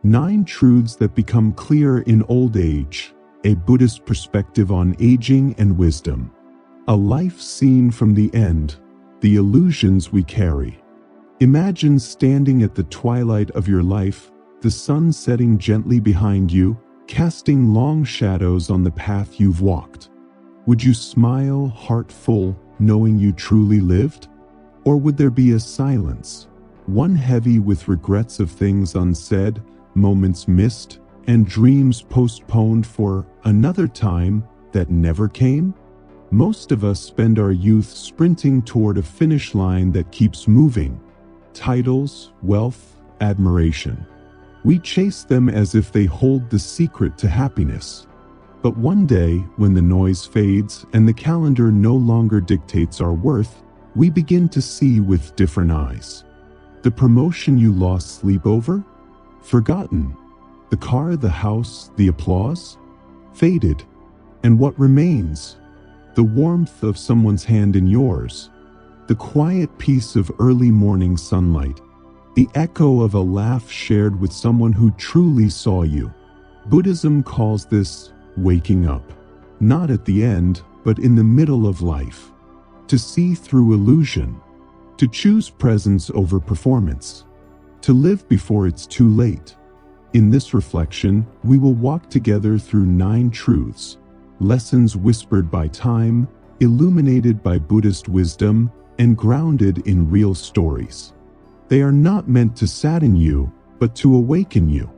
9 Truths that Become Clear in Old Age, a Buddhist perspective on aging and wisdom. A life seen from the end, the illusions we carry. Imagine standing at the twilight of your life, the sun setting gently behind you, casting long shadows on the path you've walked. Would you smile, heart full, knowing you truly lived? Or would there be a silence, one heavy with regrets of things unsaid, moments missed, and dreams postponed for another time that never came? Most of us spend our youth sprinting toward a finish line that keeps moving. Titles, wealth, admiration. We chase them as if they hold the secret to happiness. But one day, when the noise fades and the calendar no longer dictates our worth, we begin to see with different eyes. The promotion you lost sleep over? Forgotten. The car, the house, the applause? Faded. And what remains? The warmth of someone's hand in yours. The quiet peace of early morning sunlight. The echo of a laugh shared with someone who truly saw you. Buddhism calls this waking up. Not at the end, but in the middle of life. To see through illusion. To choose presence over performance. To live before it's too late. In this reflection, we will walk together through 9 truths. Lessons whispered by time, illuminated by Buddhist wisdom, and grounded in real stories. They are not meant to sadden you, but to awaken you.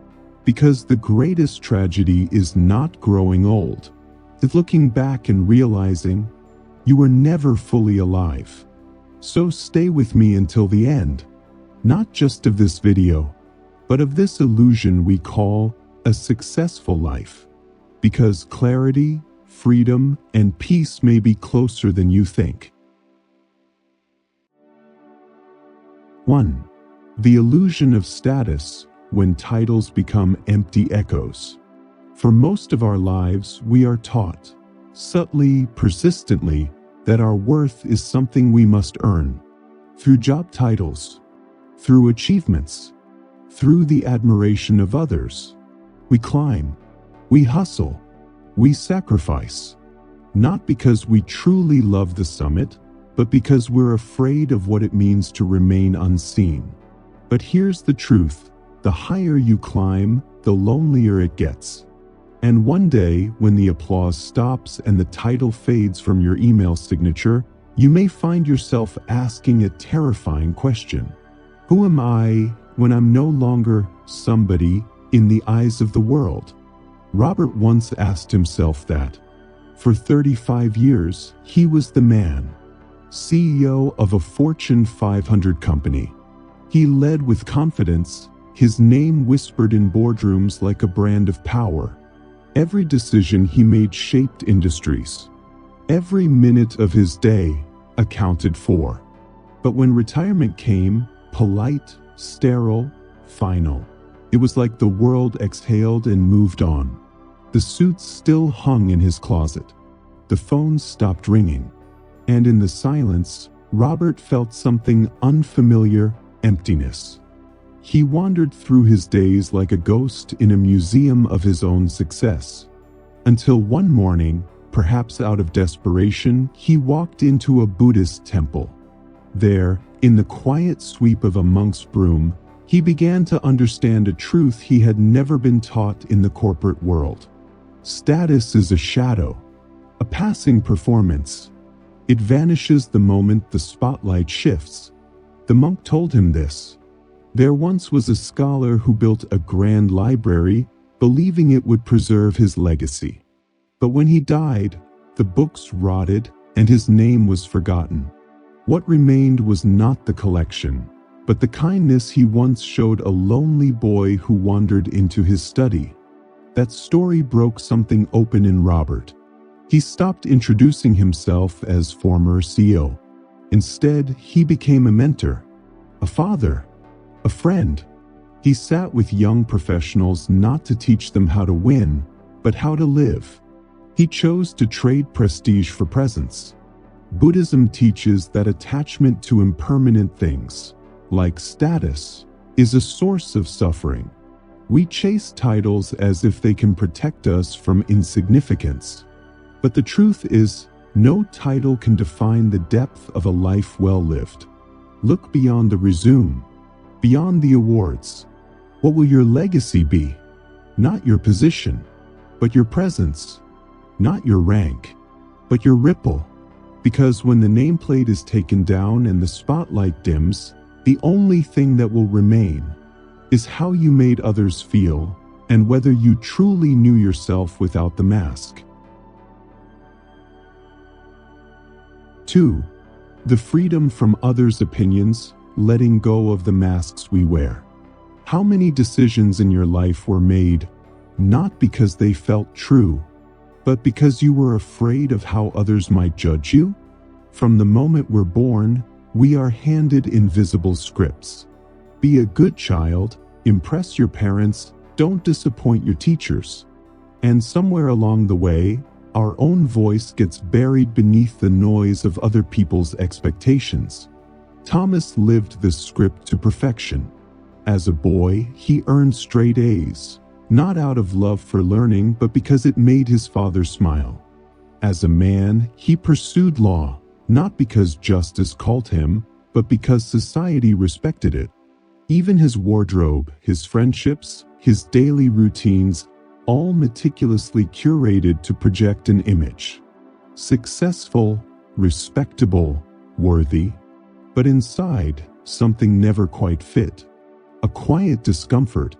Because the greatest tragedy is not growing old. It's looking back and realizing you were never fully alive. So stay with me until the end. Not just of this video, but of this illusion we call a successful life. Because clarity, freedom, and peace may be closer than you think. 1. The illusion of status, when titles become empty echoes. For most of our lives, we are taught, subtly, persistently, that our worth is something we must earn. Through job titles, through achievements, through the admiration of others. We climb, we hustle, we sacrifice. Not because we truly love the summit, but because we're afraid of what it means to remain unseen. But here's the truth, the higher you climb, the lonelier it gets. And one day, when the applause stops and the title fades from your email signature, you may find yourself asking a terrifying question. Who am I when I'm no longer somebody in the eyes of the world? Robert once asked himself that. For 35 years, he was the man, CEO of a Fortune 500 company. He led with confidence, his name whispered in boardrooms like a brand of power. Every decision he made shaped industries. Every minute of his day accounted for. But when retirement came, polite, sterile, final. It was like the world exhaled and moved on. The suits still hung in his closet. The phones stopped ringing. And in the silence, Robert felt something unfamiliar, emptiness. He wandered through his days like a ghost in a museum of his own success. Until one morning, perhaps out of desperation, he walked into a Buddhist temple. There, in the quiet sweep of a monk's broom, he began to understand a truth he had never been taught in the corporate world. Status is a shadow, a passing performance. It vanishes the moment the spotlight shifts. The monk told him this. There once was a scholar who built a grand library, believing it would preserve his legacy. But when he died, the books rotted and his name was forgotten. What remained was not the collection, but the kindness he once showed a lonely boy who wandered into his study. That story broke something open in Robert. He stopped introducing himself as former CEO. Instead, he became a mentor, a father, a friend. He sat with young professionals not to teach them how to win, but how to live. He chose to trade prestige for presence. Buddhism teaches that attachment to impermanent things, like status, is a source of suffering. We chase titles as if they can protect us from insignificance. But the truth is, no title can define the depth of a life well lived. Look beyond the resume, beyond the awards. What will your legacy be? Not your position, but your presence. Not your rank, but your ripple. Because when the nameplate is taken down and the spotlight dims, the only thing that will remain is how you made others feel and whether you truly knew yourself without the mask. 2. The freedom from others' opinions, letting go of the masks we wear. How many decisions in your life were made not because they felt true, but because you were afraid of how others might judge you? From the moment we're born, we are handed invisible scripts. Be a good child, impress your parents, don't disappoint your teachers. And somewhere along the way, our own voice gets buried beneath the noise of other people's expectations. Thomas lived this script to perfection. As a boy, he earned straight A's, not out of love for learning, but because it made his father smile. As a man, he pursued law, not because justice called him, but because society respected it. Even his wardrobe, his friendships, his daily routines, all meticulously curated to project an image. Successful, respectable, worthy. But inside, something never quite fit. A quiet discomfort,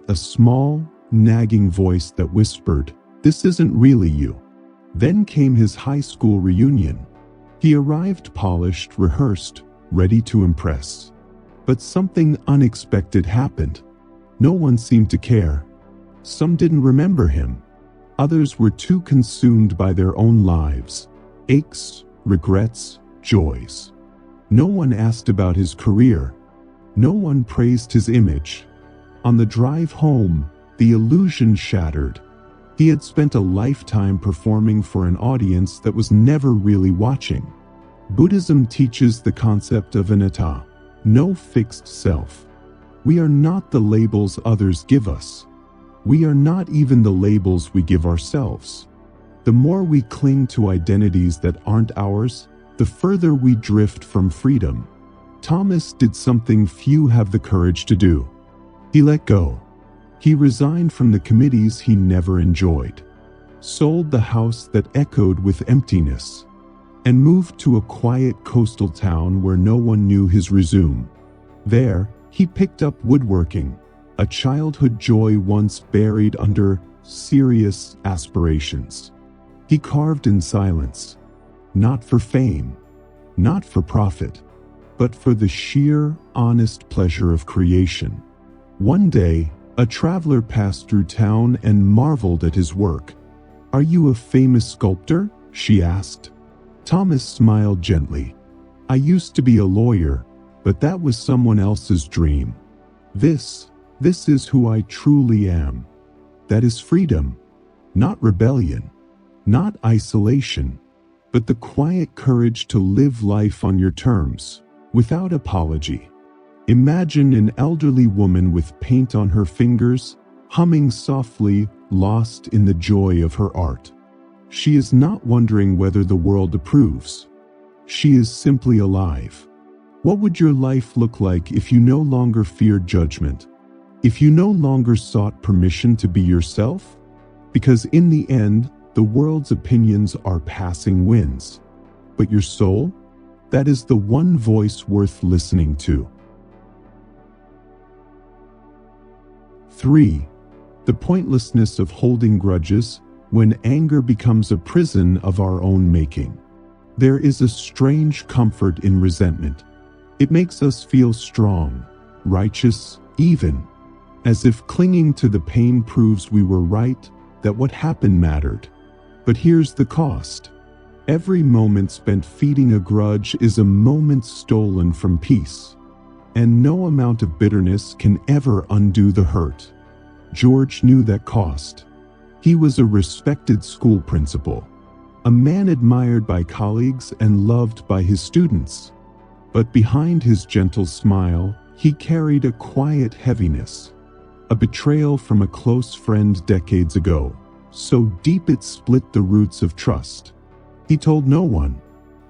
a small, nagging voice that whispered, "This isn't really you." Then came his high school reunion. He arrived polished, rehearsed, ready to impress. But something unexpected happened. No one seemed to care. Some didn't remember him. Others were too consumed by their own lives, aches, regrets, joys. No one asked about his career. No one praised his image. On the drive home, the illusion shattered. He had spent a lifetime performing for an audience that was never really watching. Buddhism teaches the concept of anatta, no fixed self. We are not the labels others give us. We are not even the labels we give ourselves. The more we cling to identities that aren't ours, the further we drift from freedom. Thomas did something few have the courage to do. He let go. He resigned from the committees he never enjoyed, sold the house that echoed with emptiness, and moved to a quiet coastal town where no one knew his resume. There, he picked up woodworking, a childhood joy once buried under serious aspirations. He carved in silence, not for fame, not for profit, but for the sheer, honest pleasure of creation. One day, a traveler passed through town and marveled at his work. "Are you a famous sculptor?" she asked. Thomas smiled gently. "I used to be a lawyer, but that was someone else's dream. This is who I truly am. That is freedom, not rebellion, not isolation, but the quiet courage to live life on your terms, without apology." Imagine an elderly woman with paint on her fingers, humming softly, lost in the joy of her art. She is not wondering whether the world approves. She is simply alive. What would your life look like if you no longer feared judgment? If you no longer sought permission to be yourself? Because in the end, the world's opinions are passing winds. But your soul? That is the one voice worth listening to. 3. The pointlessness of holding grudges when anger becomes a prison of our own making. There is a strange comfort in resentment. It makes us feel strong, righteous, even, as if clinging to the pain proves we were right, that what happened mattered. But here's the cost. Every moment spent feeding a grudge is a moment stolen from peace. And no amount of bitterness can ever undo the hurt. George knew that cost. He was a respected school principal, a man admired by colleagues and loved by his students. But behind his gentle smile, he carried a quiet heaviness. a betrayal from a close friend decades ago, so deep it split the roots of trust. He told no one.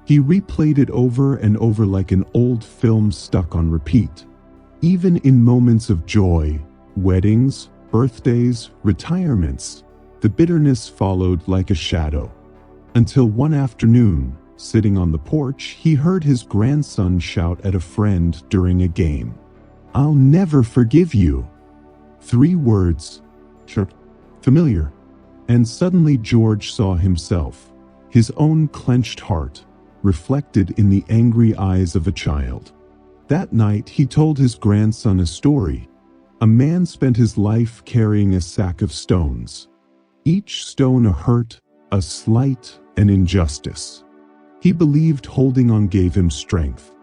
He replayed it over and over like an old film stuck on repeat. Even in moments of joy, weddings, birthdays, retirements, the bitterness followed like a shadow. Until one afternoon, sitting on the porch, he heard his grandson shout at a friend during a game, "I'll never forgive you." 3 words, familiar. And suddenly George saw himself, his own clenched heart, reflected in the angry eyes of a child. That night he told his grandson a story. A man spent his life carrying a sack of stones. Each stone a hurt, a slight, an injustice. He believed holding on gave him strength.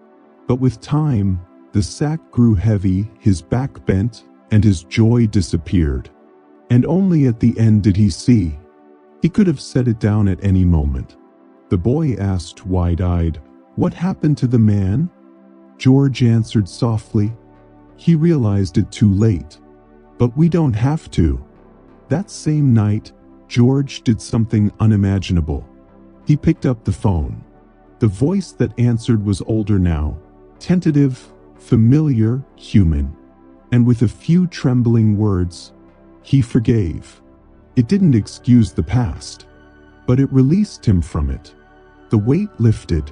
But with time, the sack grew heavy, his back bent, and his joy disappeared. And only at the end did he see. He could have set it down at any moment. The boy asked, wide-eyed, "What happened to the man?" George answered softly, "He realized it too late. But we don't have to." That same night, George did something unimaginable. He picked up the phone. The voice that answered was older now, tentative, familiar, human. And with a few trembling words, he forgave. It didn't excuse the past, but it released him from it. The weight lifted.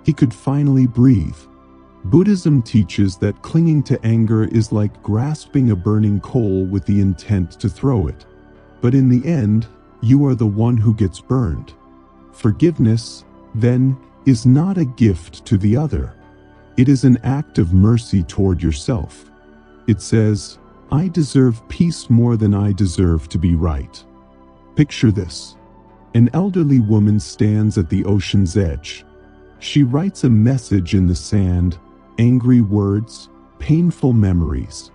He could finally breathe. Buddhism teaches that clinging to anger is like grasping a burning coal with the intent to throw it. But in the end, you are the one who gets burned. Forgiveness, then, is not a gift to the other. It is an act of mercy toward yourself. It says, "I deserve peace more than I deserve to be right." Picture this. An elderly woman stands at the ocean's edge. She writes a message in the sand, angry words, painful memories,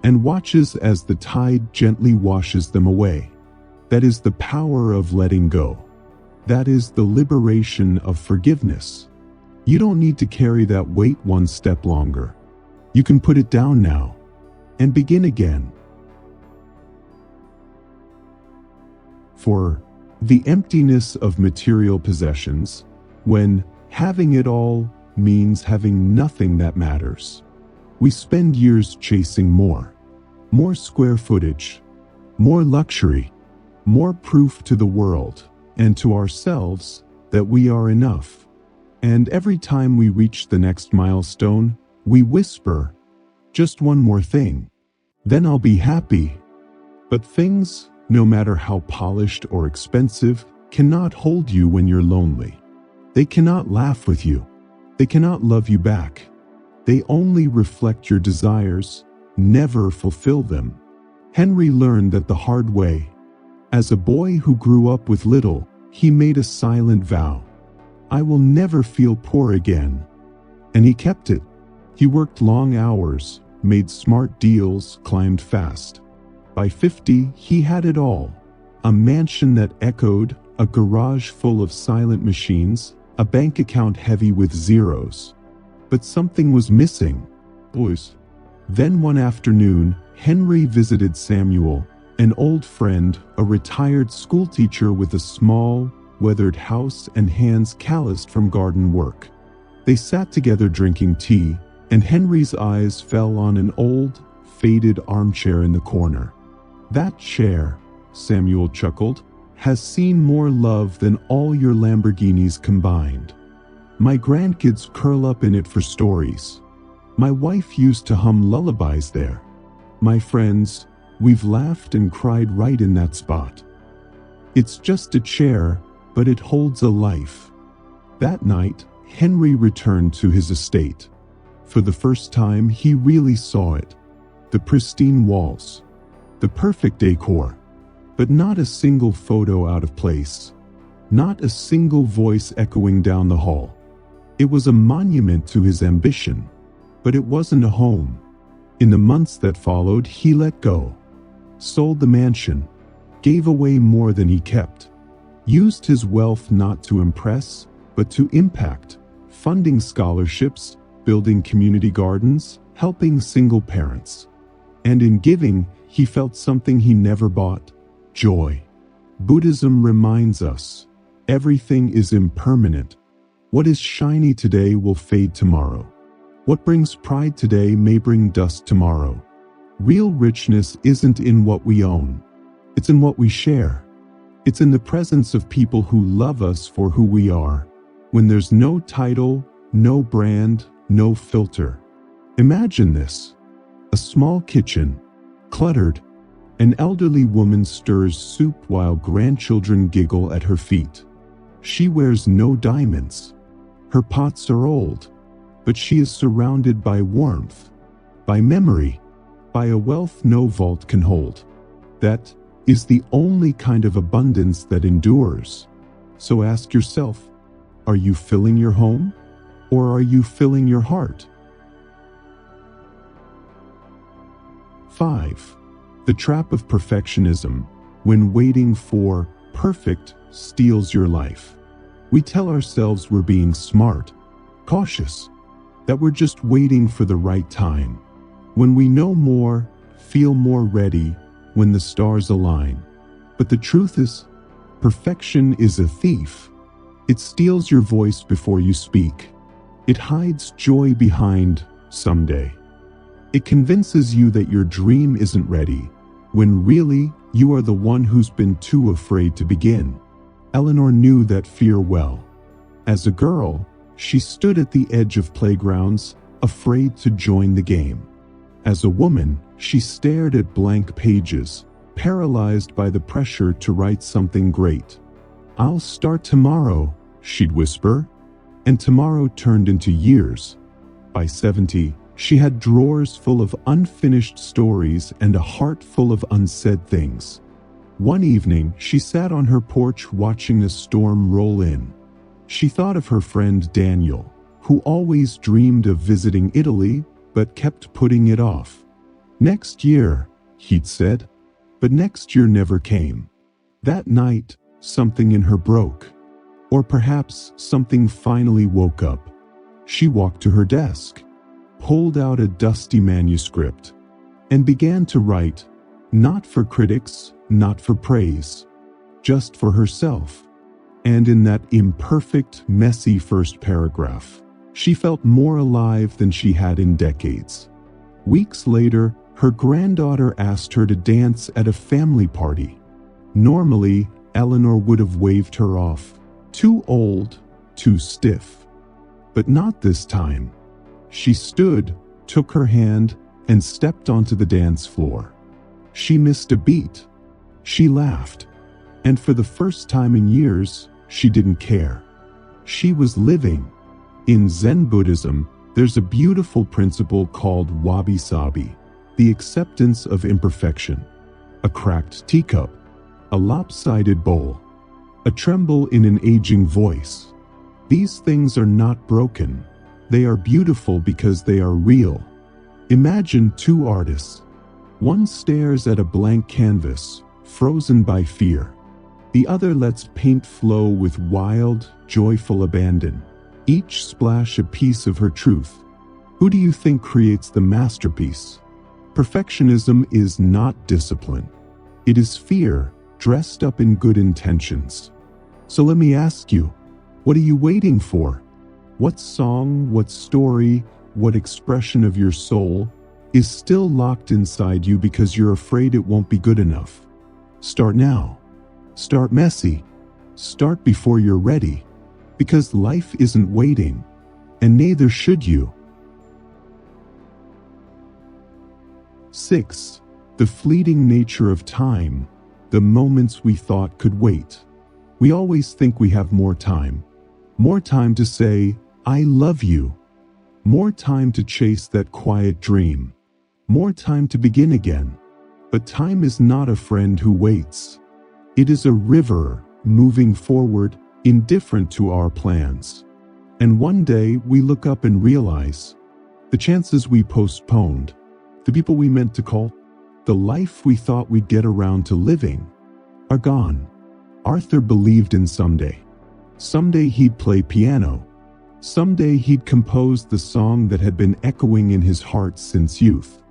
and watches as the tide gently washes them away. That is the power of letting go. That is the liberation of forgiveness. You don't need to carry that weight one step longer. You can put it down now and begin again. For the emptiness of material possessions, when having it all means having nothing that matters. We spend years chasing more square footage, more luxury, more proof to the world and to ourselves that we are enough. And every time we reach the next milestone, we whisper, "Just one more thing, then I'll be happy." But things, no matter how polished or expensive, cannot hold you when you're lonely. They cannot laugh with you. They cannot love you back. They only reflect your desires, never fulfill them. Henry learned that the hard way. As a boy who grew up with little, he made a silent vow. "I will never feel poor again." And he kept it. He worked long hours, made smart deals, climbed fast. By 50, he had it all. A mansion that echoed, a garage full of silent machines, a bank account heavy with zeros. But something was missing. Boys. Then one afternoon, Henry visited Samuel, an old friend, a retired schoolteacher with a small, weathered house and hands calloused from garden work. They sat together drinking tea, and Henry's eyes fell on an old, faded armchair in the corner. "That chair," Samuel chuckled, "has seen more love than all your Lamborghinis combined. My grandkids curl up in it for stories. My wife used to hum lullabies there. My friends, we've laughed and cried right in that spot. It's just a chair, but it holds a life." That night, Henry returned to his estate. For the first time, he really saw it. The pristine walls, the perfect decor, but not a single photo out of place. Not a single voice echoing down the hall. It was a monument to his ambition, but it wasn't a home. In the months that followed, he let go. Sold the mansion, gave away more than he kept, used his wealth not to impress, but to impact, funding scholarships, building community gardens, helping single parents. And in giving, he felt something he never bought: joy. Buddhism reminds us, everything is impermanent. What is shiny today will fade tomorrow. What brings pride today may bring dust tomorrow. Real richness isn't in what we own. It's in what we share. It's in the presence of people who love us for who we are. When there's no title, no brand, no filter. Imagine this. A small kitchen, cluttered. An elderly woman stirs soup while grandchildren giggle at her feet. She wears no diamonds. Her pots are old, but she is surrounded by warmth, by memory, by a wealth no vault can hold. That is the only kind of abundance that endures. So ask yourself, are you filling your home, or are you filling your heart? 5. The trap of perfectionism, when waiting for perfect, steals your life. We tell ourselves we're being smart, cautious, that we're just waiting for the right time. When we know more, feel more ready, when the stars align. But the truth is, perfection is a thief. It steals your voice before you speak. It hides joy behind someday. It convinces you that your dream isn't ready, when really, you are the one who's been too afraid to begin. Eleanor knew that fear well. As a girl, she stood at the edge of playgrounds, afraid to join the game. As a woman, she stared at blank pages, paralyzed by the pressure to write something great. "I'll start tomorrow," she'd whisper, and tomorrow turned into years. By 70, she had drawers full of unfinished stories and a heart full of unsaid things. One evening, she sat on her porch watching the storm roll in. She thought of her friend Daniel, who always dreamed of visiting Italy, but kept putting it off. "Next year," he'd said, but next year never came. That night, something in her broke. Or perhaps something finally woke up. She walked to her desk, pulled out a dusty manuscript, and began to write, not for critics, not for praise, just for herself. And in that imperfect, messy first paragraph, she felt more alive than she had in decades. Weeks later, her granddaughter asked her to dance at a family party. Normally, Eleanor would have waved her off. Too old, too stiff. But not this time. She stood, took her hand, and stepped onto the dance floor. She missed a beat. She laughed. And for the first time in years, she didn't care. She was living. In Zen Buddhism, there's a beautiful principle called wabi-sabi, the acceptance of imperfection. A cracked teacup, a lopsided bowl, a tremble in an aging voice. These things are not broken. They are beautiful because they are real. Imagine two artists. One stares at a blank canvas, frozen by fear. The other lets paint flow with wild, joyful abandon. Each splash a piece of her truth. Who do you think creates the masterpiece? Perfectionism is not discipline. It is fear, dressed up in good intentions. So let me ask you, what are you waiting for? What song, what story, what expression of your soul is still locked inside you because you're afraid it won't be good enough? Start now. Start messy. Start before you're ready. Because life isn't waiting, and neither should you. 6. The fleeting nature of time, the moments we thought could wait. We always think we have more time. More time to say, "I love you." More time to chase that quiet dream. More time to begin again. But time is not a friend who waits. It is a river moving forward, indifferent to our plans. And one day we look up and realize the chances we postponed, the people we meant to call, the life we thought we'd get around to living, are gone. Arthur believed in someday. Someday he'd play piano. Someday he'd compose the song that had been echoing in his heart since youth.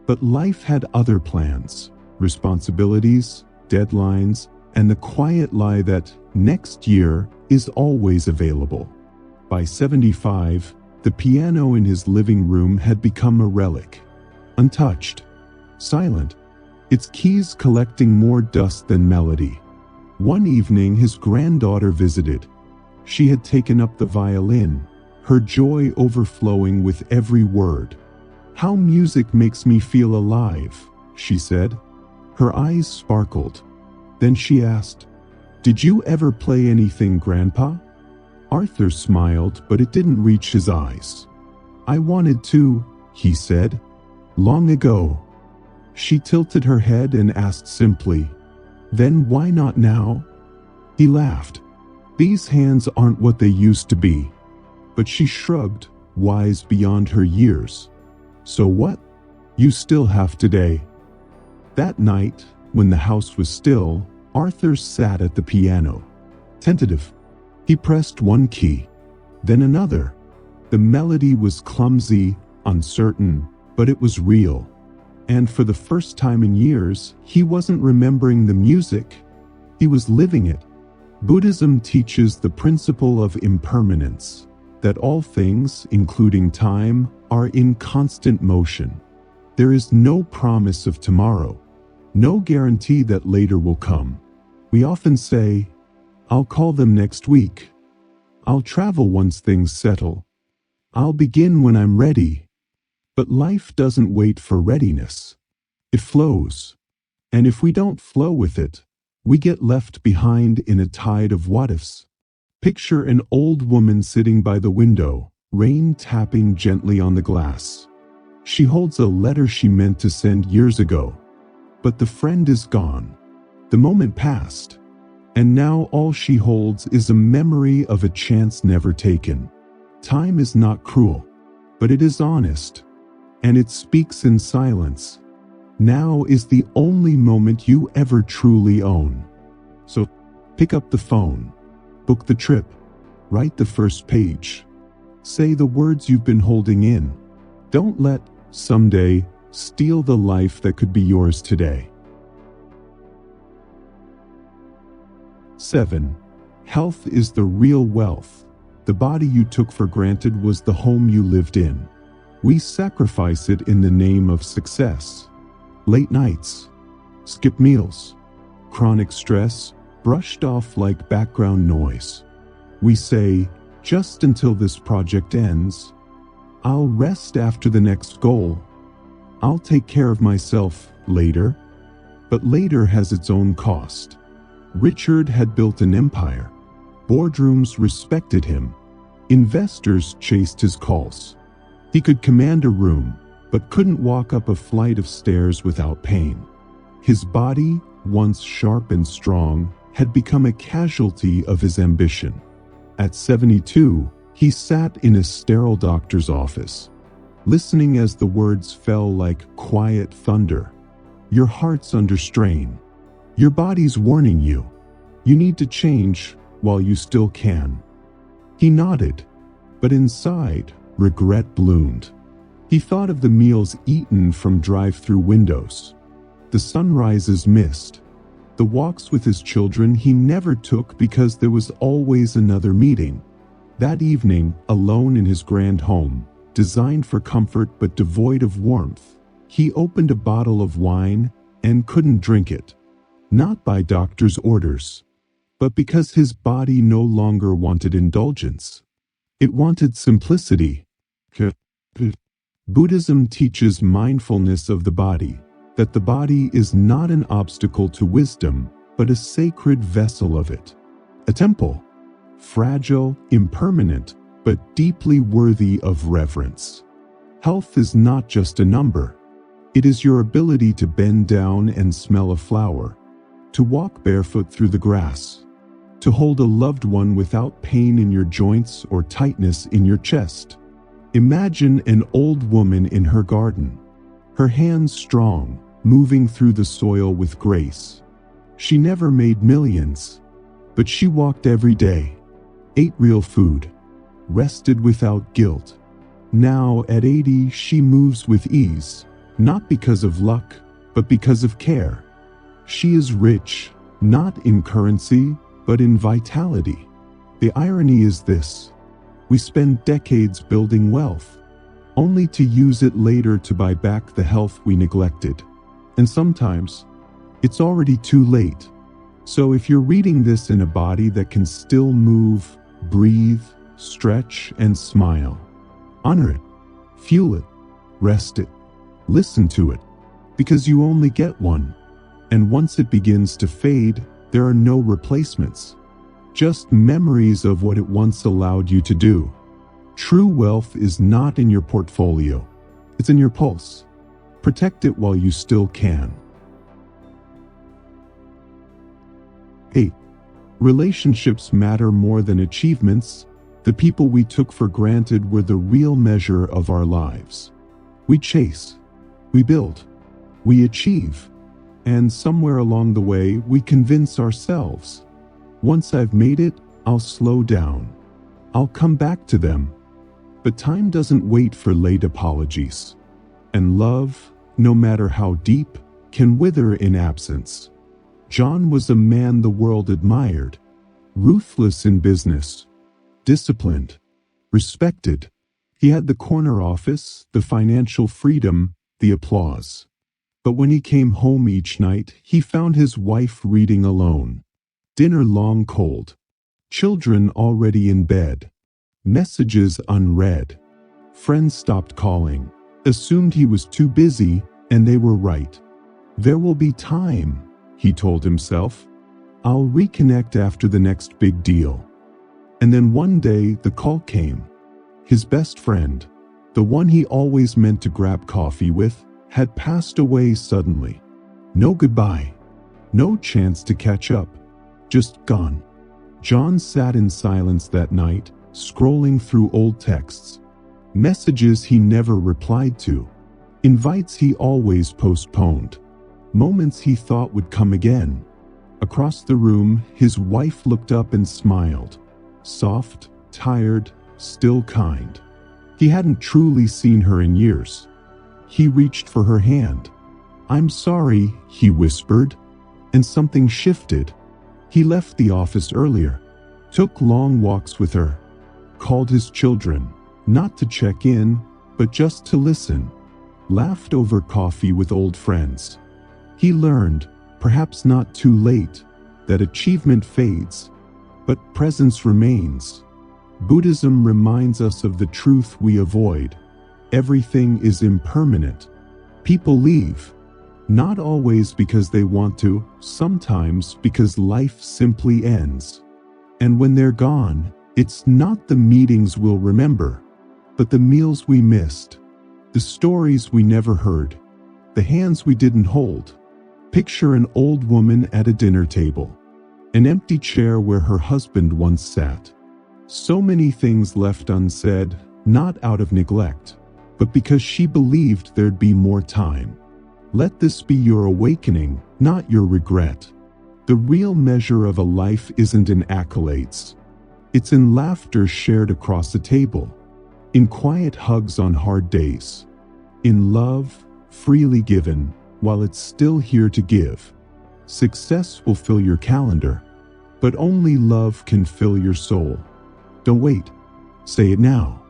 But life had other plans. responsibilities, deadlines, and the quiet lie that next year is always available. By 75, the piano in his living room had become a relic, untouched, silent, its keys collecting more dust than melody. One evening his granddaughter visited. She had taken up the violin, her joy overflowing with every word. "How music makes me feel alive," she said. Her eyes sparkled. Then she asked, "Did you ever play anything, Grandpa?" Arthur smiled, but it didn't reach his eyes. "I wanted to," he said, "long ago." She tilted her head and asked simply, "Then why not now?" He laughed. "These hands aren't what they used to be." But she shrugged, wise beyond her years. "So what? You still have today." That night, when the house was still, Arthur sat at the piano. Tentative. He pressed one key, then another. The melody was clumsy, uncertain, but it was real. And for the first time in years, he wasn't remembering the music. He was living it. Buddhism teaches the principle of impermanence, that all things, including time, are in constant motion. There is no promise of tomorrow, no guarantee that later will come. We often say, "I'll call them next week. I'll travel once things settle. I'll begin when I'm ready." But life doesn't wait for readiness. It flows. And if we don't flow with it, we get left behind in a tide of what-ifs. Picture an old woman sitting by the window, rain tapping gently on the glass. She holds a letter she meant to send years ago. But the friend is gone. The moment passed. And now all she holds is a memory of a chance never taken. Time is not cruel, but it is honest. And it speaks in silence. Now is the only moment you ever truly own. So pick up the phone, book the trip, write the first page. Say the words you've been holding in. Don't let someday steal the life that could be yours today. 7. Health is the real wealth. The body you took for granted was the home you lived in. We sacrifice it in the name of success. Late nights, skip meals, chronic stress, brushed off like background noise. We say, just until this project ends, I'll rest after the next goal. I'll take care of myself later. But later has its own cost. Richard had built an empire. Boardrooms respected him. Investors chased his calls. He could command a room, but couldn't walk up a flight of stairs without pain. His body, once sharp and strong, had become a casualty of his ambition. At 72, he sat in a sterile doctor's office, listening as the words fell like quiet thunder. Your heart's under strain. Your body's warning you. You need to change while you still can. He nodded, but inside, regret bloomed. He thought of the meals eaten from drive-through windows, the sunrises missed, the walks with his children he never took because there was always another meeting. That evening, alone in his grand home, designed for comfort but devoid of warmth, he opened a bottle of wine and couldn't drink it. Not by doctor's orders, but because his body no longer wanted indulgence. It wanted simplicity. Buddhism teaches mindfulness of the body, that the body is not an obstacle to wisdom, but a sacred vessel of it. A temple, fragile, impermanent, but deeply worthy of reverence. Health is not just a number. It is your ability to bend down and smell a flower, to walk barefoot through the grass, to hold a loved one without pain in your joints or tightness in your chest. Imagine an old woman in her garden, her hands strong, moving through the soil with grace. She never made millions, but she walked every day, ate real food, rested without guilt. Now, at 80, she moves with ease, not because of luck, but because of care. She is rich, not in currency, but in vitality. The irony is this: we spend decades building wealth, only to use it later to buy back the health we neglected. And sometimes, it's already too late. So if you're reading this in a body that can still move, breathe, stretch, and smile, honor it, fuel it, rest it, listen to it, because you only get one. And once it begins to fade, there are no replacements, just memories of what it once allowed you to do. True wealth is not in your portfolio, it's in your pulse. Protect it while you still can. 8. Relationships matter more than achievements. The people we took for granted were the real measure of our lives. We chase, we build, we achieve, and somewhere along the way we convince ourselves, once I've made it, I'll slow down. I'll come back to them. But time doesn't wait for late apologies. And love, no matter how deep, can wither in absence. John was a man the world admired, ruthless in business, disciplined, respected. He had the corner office, the financial freedom, the applause. But when he came home each night, he found his wife reading alone, dinner long cold, children already in bed, messages unread. Friends stopped calling, assumed he was too busy, and they were right. There will be time, he told himself. I'll reconnect after the next big deal. And then one day the call came. His best friend, the one he always meant to grab coffee with, had passed away suddenly. No goodbye, no chance to catch up, just gone. John sat in silence that night, scrolling through old texts, messages he never replied to, invites he always postponed, moments he thought would come again. Across the room, his wife looked up and smiled, soft, tired, still kind. He hadn't truly seen her in years. He reached for her hand. "I'm sorry," he whispered, and something shifted. He left the office earlier, took long walks with her, called his children, not to check in, but just to listen, laughed over coffee with old friends. He learned, perhaps not too late, that achievement fades, but presence remains. Buddhism reminds us of the truth we avoid. Everything is impermanent. People leave, not always because they want to, sometimes because life simply ends. And when they're gone, it's not the meetings we'll remember, but the meals we missed, the stories we never heard, the hands we didn't hold. Picture an old woman at a dinner table, an empty chair where her husband once sat. So many things left unsaid, not out of neglect, but because she believed there'd be more time. Let this be your awakening, not your regret. The real measure of a life isn't in accolades. It's in laughter shared across a table, in quiet hugs on hard days, in love freely given while it's still here to give. Success will fill your calendar, but only love can fill your soul. Don't wait. Say it now.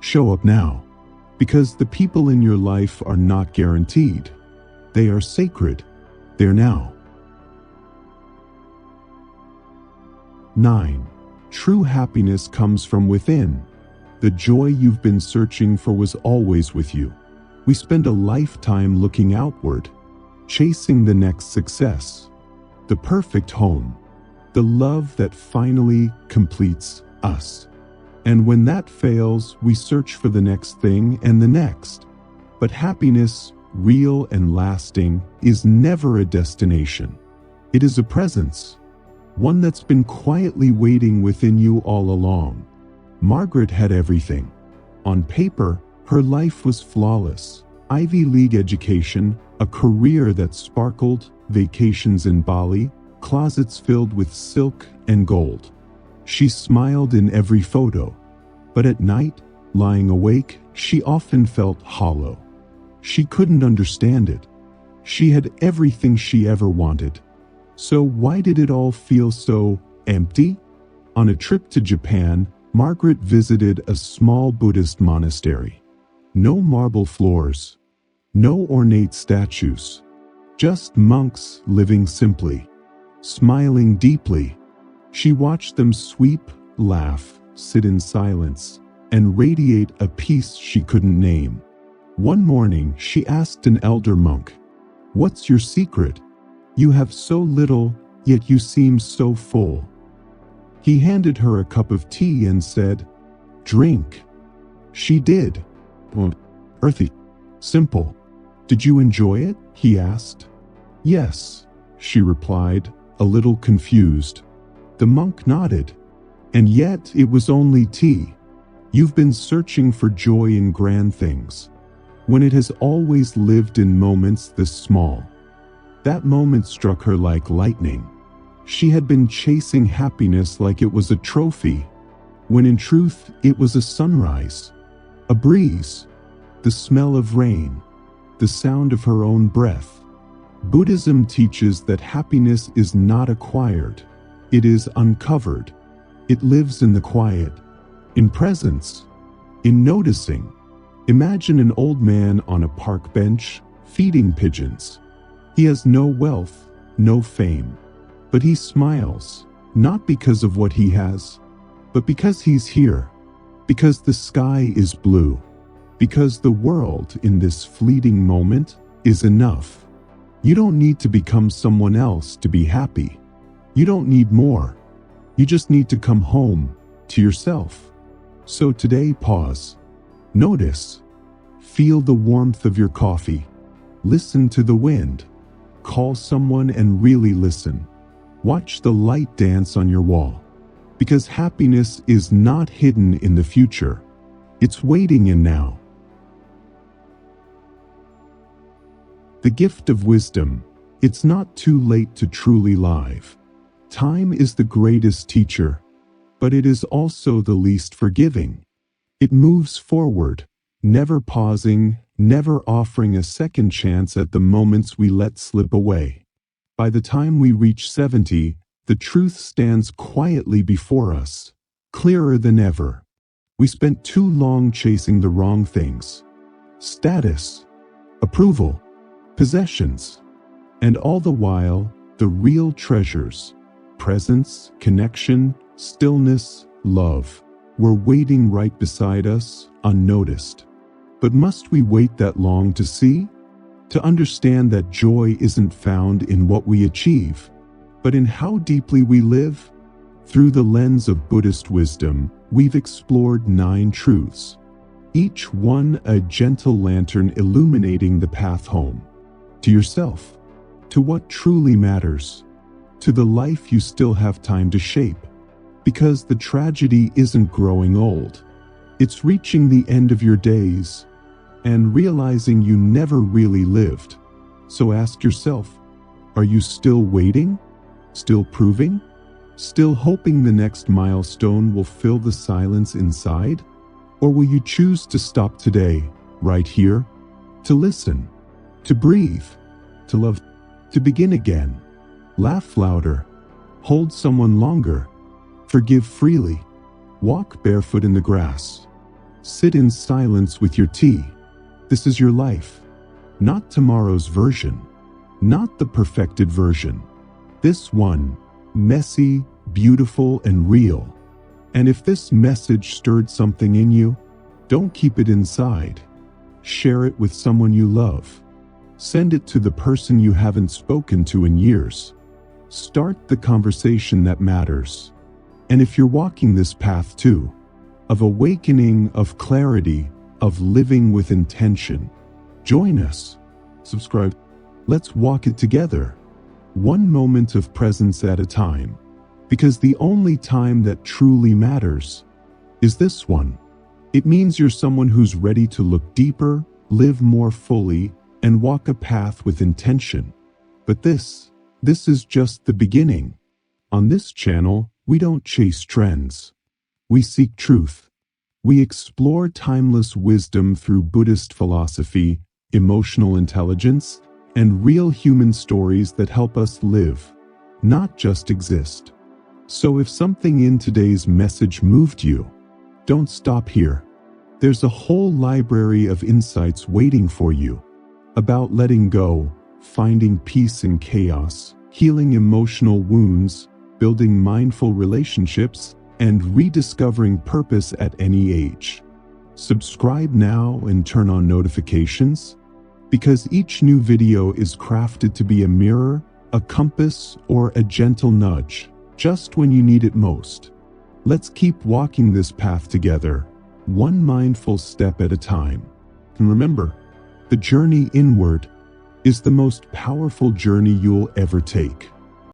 Show up now. Because the people in your life are not guaranteed. They are sacred. They're now. 9. True happiness comes from within. The joy you've been searching for was always with you. We spend a lifetime looking outward, chasing the next success, the perfect home, the love that finally completes us. And when that fails, we search for the next thing and the next. But happiness, real and lasting, is never a destination. It is a presence, one that's been quietly waiting within you all along. Margaret had everything. On paper, her life was flawless. Ivy League education, a career that sparkled, vacations in Bali, closets filled with silk and gold. She smiled in every photo, but at night, lying awake, she often felt hollow. She couldn't understand it. She had everything she ever wanted, So why did it all feel so empty? On a trip to Japan, Margaret visited a small Buddhist monastery. No marble floors, no ornate statues, just monks living simply, smiling deeply. She watched them sweep, laugh, sit in silence, and radiate a peace she couldn't name. One morning, she asked an elder monk, "What's your secret? You have so little, yet you seem so full." He handed her a cup of tea and said, "Drink." She did. Earthy. Simple. "Did you enjoy it?" he asked. "Yes," she replied, a little confused. The monk nodded. "And yet it was only tea. You've been searching for joy in grand things, when it has always lived in moments this small." That moment struck her like lightning. She had been chasing happiness like it was a trophy, when in truth it was a sunrise, a breeze, the smell of rain, the sound of her own breath. Buddhism teaches that happiness is not acquired, it is uncovered. It lives in the quiet, in presence, in noticing. Imagine an old man on a park bench, feeding pigeons. He has no wealth, no fame, but he smiles, not because of what he has, but because he's here, because the sky is blue, because the world in this fleeting moment is enough. You don't need to become someone else to be happy. You don't need more. You just need to come home to yourself. So today, pause. Notice. Feel the warmth of your coffee. Listen to the wind. Call someone and really listen. Watch the light dance on your wall. Because happiness is not hidden in the future. It's waiting in now. The gift of wisdom. It's not too late to truly live. Time is the greatest teacher, but it is also the least forgiving. It moves forward, never pausing, never offering a second chance at the moments we let slip away. By the time we reach 70, the truth stands quietly before us, clearer than ever. We spent too long chasing the wrong things. Status, approval, possessions, and all the while, the real treasures, presence, connection, stillness, love, were waiting right beside us, unnoticed. But must we wait that long to see? To understand that joy isn't found in what we achieve, but in how deeply we live? Through the lens of Buddhist wisdom, we've explored 9 truths, each one a gentle lantern illuminating the path home. To yourself, to what truly matters, to the life you still have time to shape. Because the tragedy isn't growing old. It's reaching the end of your days and realizing you never really lived. So ask yourself, are you still waiting? Still proving? Still hoping the next milestone will fill the silence inside? Or will you choose to stop today, right here, to listen, to breathe, to love, to begin again, laugh louder, hold someone longer, forgive freely, walk barefoot in the grass, sit in silence with your tea? This is your life, not tomorrow's version, not the perfected version. This one, messy, beautiful, and real. And if this message stirred something in you, don't keep it inside. Share it with someone you love. Send it to the person you haven't spoken to in years. Start the conversation that matters. And if you're walking this path too, of awakening, of clarity, of living with intention, join us. Subscribe. Let's walk it together. One moment of presence at a time. Because the only time that truly matters is this one. It means you're someone who's ready to look deeper, live more fully, and walk a path with intention. But this is just the beginning. On this channel, we don't chase trends. We seek truth. We explore timeless wisdom through Buddhist philosophy, emotional intelligence, and real human stories that help us live not just exist. So if something in today's message moved you, don't stop here. There's a whole library of insights waiting for you about letting go, finding peace in chaos, healing emotional wounds, building mindful relationships, and rediscovering purpose at any age. Subscribe now and turn on notifications, because each new video is crafted to be a mirror, a compass, or a gentle nudge, just when you need it most. Let's keep walking this path together, one mindful step at a time. And remember, the journey inward is the most powerful journey you'll ever take.